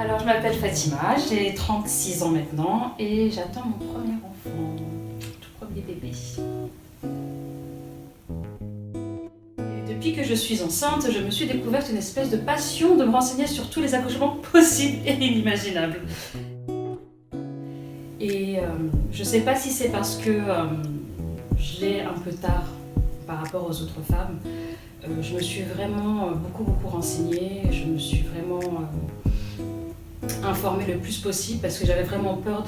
Alors, je m'appelle Fatima, j'ai 36 ans maintenant et j'attends mon premier enfant, tout premier bébé. Et depuis que je suis enceinte, je me suis découverte une espèce de passion de me renseigner sur tous les accouchements possibles et inimaginables. Et je ne sais pas si c'est parce que je l'ai un peu tard par rapport aux autres femmes. Je me suis vraiment beaucoup renseignée, je me suis vraiment informée le plus possible parce que j'avais vraiment peur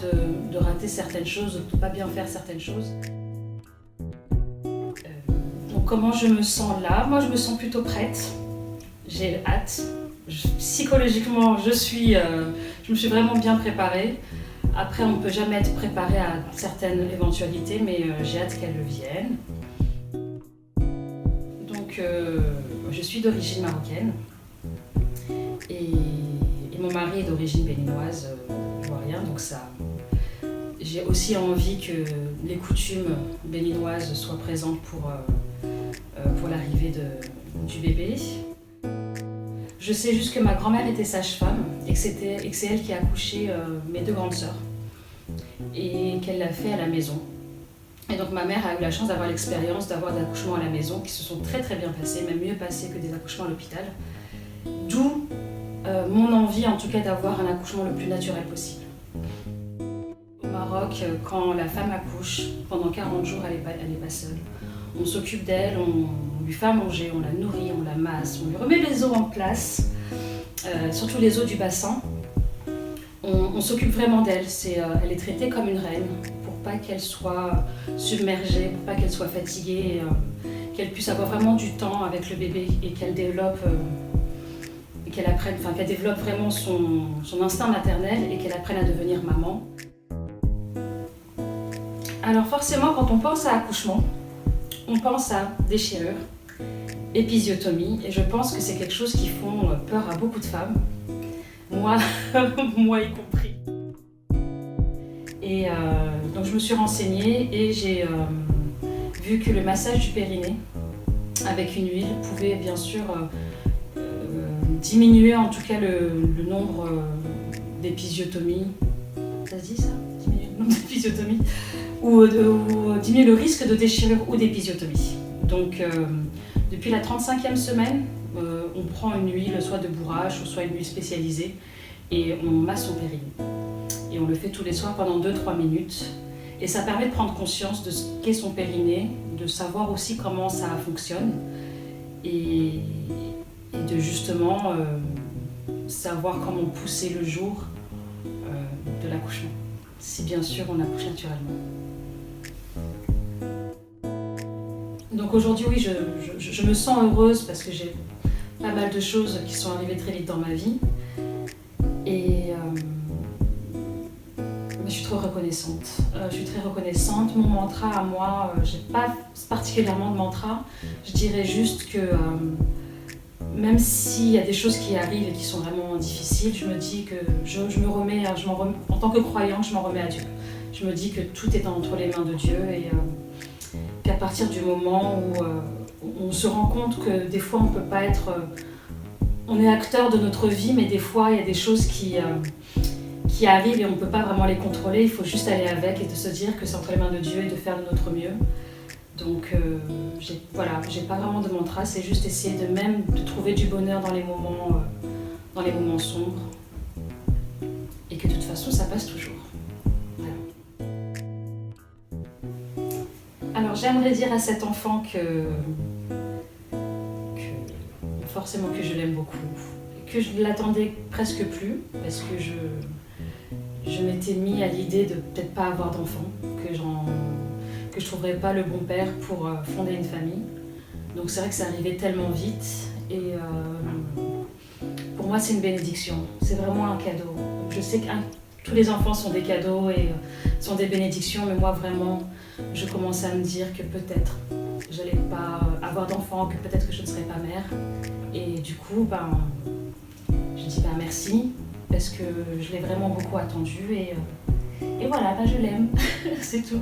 de rater certaines choses, de ne pas bien faire certaines choses. Donc comment je me sens là? Moi je me sens plutôt prête, j'ai hâte. Psychologiquement je me suis vraiment bien préparée. Après on ne peut jamais être préparé à certaines éventualités, mais j'ai hâte qu'elles viennent. Donc je suis d'origine marocaine et mon mari est d'origine béninoise, ivoirien, donc ça. J'ai aussi envie que les coutumes béninoises soient présentes pour l'arrivée du bébé. Je sais juste que ma grand-mère était sage-femme et que c'est elle qui a accouché mes deux grandes sœurs et qu'elle l'a fait à la maison. Et donc ma mère a eu la chance d'avoir l'expérience d'avoir des accouchements à la maison qui se sont très bien passés, même mieux passés que des accouchements à l'hôpital. D'où mon envie en tout cas d'avoir un accouchement le plus naturel possible. Au Maroc, quand la femme accouche, pendant 40 jours, elle est pas seule. On s'occupe d'elle, on lui fait à manger, on la nourrit, on la masse, on lui remet les os en place, surtout les os du bassin. On s'occupe vraiment d'elle, elle est traitée comme une reine pour pas qu'elle soit submergée, pour pas qu'elle soit fatiguée, qu'elle puisse avoir vraiment du temps avec le bébé et qu'elle développe, qu'elle développe vraiment son instinct maternel et qu'elle apprenne à devenir maman. Alors forcément, quand on pense à accouchement, on pense à déchirure, épisiotomie, et je pense que c'est quelque chose qui font peur à beaucoup de femmes, moi y compris. Et donc je me suis renseignée et j'ai vu que le massage du périnée avec une huile pouvait bien sûr diminuer en tout cas le nombre d'épisiotomies. Ça se dit ça? Diminuer le nombre d'épisiotomies ou diminuer le risque de déchirure ou d'épisiotomie. Donc depuis la 35e semaine, on prend une huile soit de bourrache ou soit une huile spécialisée et on masse son périnée. Et on le fait tous les soirs pendant 2-3 minutes. Et ça permet de prendre conscience de ce qu'est son périnée, de savoir aussi comment ça fonctionne et de justement savoir comment pousser le jour de l'accouchement, si bien sûr on accouche naturellement. Donc aujourd'hui, oui, je me sens heureuse parce que j'ai pas mal de choses qui sont arrivées très vite dans ma vie. Et je suis trop reconnaissante. Je suis très reconnaissante. Mon mantra à moi, j'ai pas particulièrement de mantra. Je dirais juste que même s'il y a des choses qui arrivent et qui sont vraiment difficiles, je me dis que en tant que croyante, je m'en remets à Dieu. Je me dis que tout est entre les mains de Dieu et qu'à partir du moment où on se rend compte que des fois on peut pas être... on est acteur de notre vie, mais des fois il y a des choses qui arrivent et on ne peut pas vraiment les contrôler. Il faut juste aller avec et de se dire que c'est entre les mains de Dieu et de faire de notre mieux. Donc j'ai pas vraiment de mantra, c'est juste essayer de trouver du bonheur dans les moments sombres et que de toute façon ça passe toujours. Voilà. Alors j'aimerais dire à cet enfant que forcément que je l'aime beaucoup, que je ne l'attendais presque plus parce que je m'étais mis à l'idée de peut-être pas avoir d'enfant, que je trouverais pas le bon père pour fonder une famille. Donc c'est vrai que ça arrivait tellement vite et pour moi c'est une bénédiction, c'est vraiment un cadeau. Je sais que tous les enfants sont des cadeaux et sont des bénédictions, mais moi vraiment je commençais à me dire que peut-être j'allais pas avoir d'enfant, que peut-être que je ne serais pas mère. Et du coup, je dis merci parce que je l'ai vraiment beaucoup attendu et voilà, je l'aime, c'est tout.